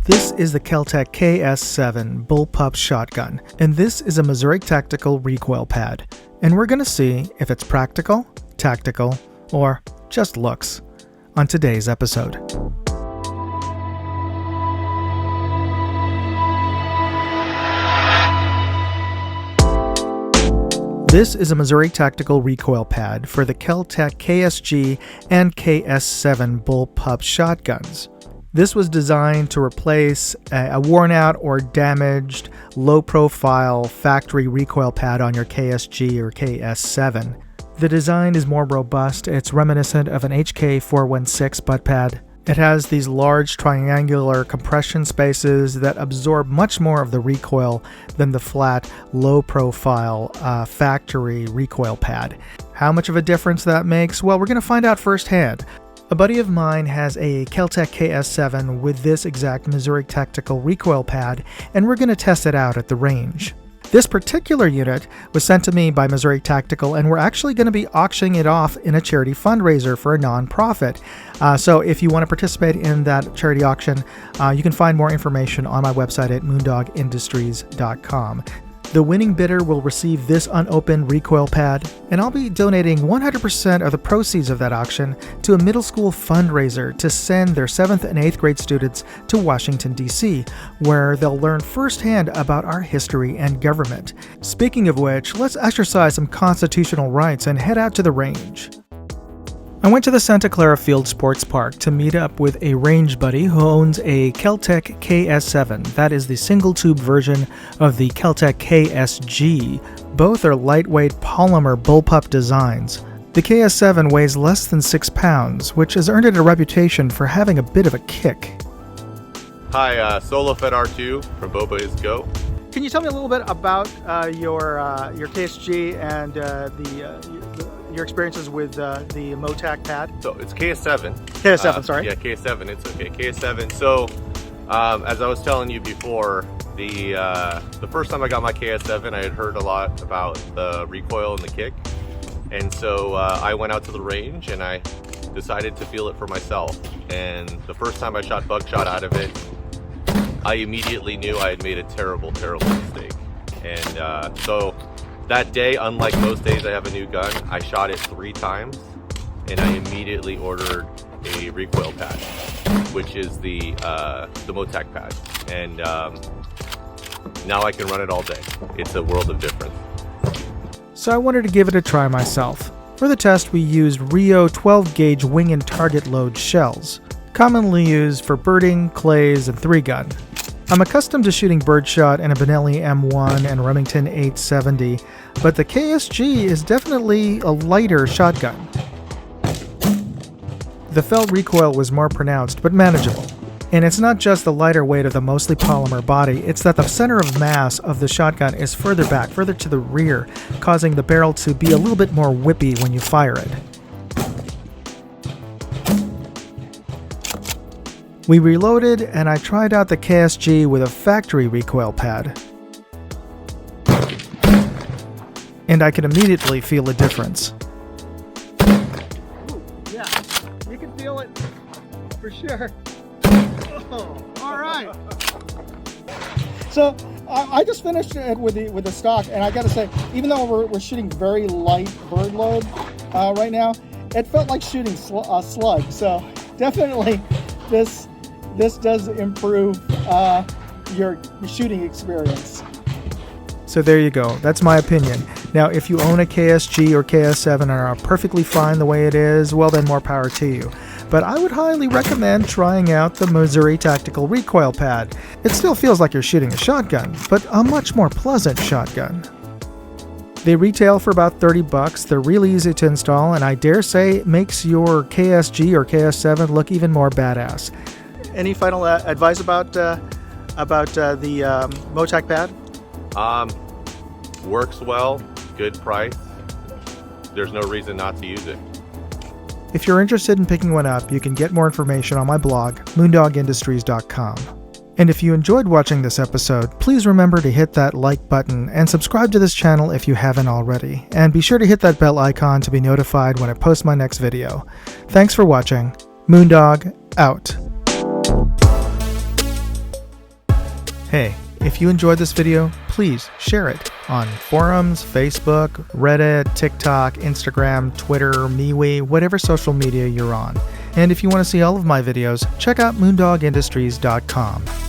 This is the KelTec KS7 bullpup shotgun, and this is a Missouri Tactical Recoil Pad, and we're going to see if it's practical, tactical, or just looks on today's episode. This is a Missouri Tactical Recoil Pad for the KelTec KSG and KS7 bullpup shotguns. This was designed to replace a worn out or damaged low-profile factory recoil pad on your KSG or KS7. The design is more robust. It's reminiscent of an HK416 butt pad. It has these large triangular compression spaces that absorb much more of the recoil than the flat, low-profile factory recoil pad. How much of a difference that makes? Well, we're going to find out firsthand. A buddy of mine has a KelTec KS7 with this exact Missouri Tactical Recoil Pad, and we're going to test it out at the range. This particular unit was sent to me by Missouri Tactical, and we're actually going to be auctioning it off in a charity fundraiser for a non-profit. So if you want to participate in that charity auction, you can find more information on my website at moondogindustries.com. The winning bidder will receive this unopened recoil pad, and I'll be donating 100% of the proceeds of that auction to a middle school fundraiser to send their 7th and 8th grade students to Washington, D.C., where they'll learn firsthand about our history and government. Speaking of which, let's exercise some constitutional rights and head out to the range. I went to the Santa Clara Field Sports Park to meet up with a range buddy who owns a KelTec KS7. That is the single-tube version of the KelTec KSG. Both are lightweight polymer bullpup designs. The KS7 weighs less than 6 pounds, which has earned it a reputation for having a bit of a kick. Hi, Solo Fed R2 from Boba Is Go. Can you tell me a little bit about your KSG and your experiences with the MOTac pad? So it's KS7. KS7, sorry. Yeah, KS7, it's okay. KS7. So, as I was telling you before, the first time I got my KS7, I had heard a lot about the recoil and the kick. And so I went out to the range and I decided to feel it for myself. And the first time I shot buckshot out of it, I immediately knew I had made a terrible, terrible mistake. And so that day, unlike most days I have a new gun, I shot it 3 times and I immediately ordered a recoil pad, which is the MOTac pad. And now I can run it all day. It's a world of difference. So I wanted to give it a try myself. For the test, we used Rio 12-gauge wing and target load shells, commonly used for birding, clays, and 3-gun. I'm accustomed to shooting birdshot in a Benelli M1 and Remington 870, but the KSG is definitely a lighter shotgun. The felt recoil was more pronounced, but manageable. And it's not just the lighter weight of the mostly polymer body, it's that the center of mass of the shotgun is further back, further to the rear, causing the barrel to be a little bit more whippy when you fire it. We reloaded, and I tried out the KSG with a factory recoil pad. And I could immediately feel a difference. Ooh, yeah, you can feel it for sure. Oh, all right. So I just finished it with the stock, and I got to say, even though we're shooting very light bird load right now, it felt like shooting a slug. So definitely, this does improve your shooting experience. So there you go. That's my opinion. Now, if you own a KSG or KS7 and are perfectly fine the way it is, well then more power to you. But I would highly recommend trying out the Missouri Tactical Recoil Pad. It still feels like you're shooting a shotgun, but a much more pleasant shotgun. They retail for about $30. They're really easy to install, and I dare say it makes your KSG or KS7 look even more badass. Any final advice about the MOTac pad? Works well, good price. There's no reason not to use it. If you're interested in picking one up, you can get more information on my blog, moondogindustries.com. And if you enjoyed watching this episode, please remember to hit that like button and subscribe to this channel if you haven't already. And be sure to hit that bell icon to be notified when I post my next video. Thanks for watching. Moondog, out. Hey, if you enjoyed this video, please share it on forums, Facebook, Reddit, TikTok, Instagram, Twitter, MeWe, whatever social media you're on. And if you want to see all of my videos, check out moondogindustries.com.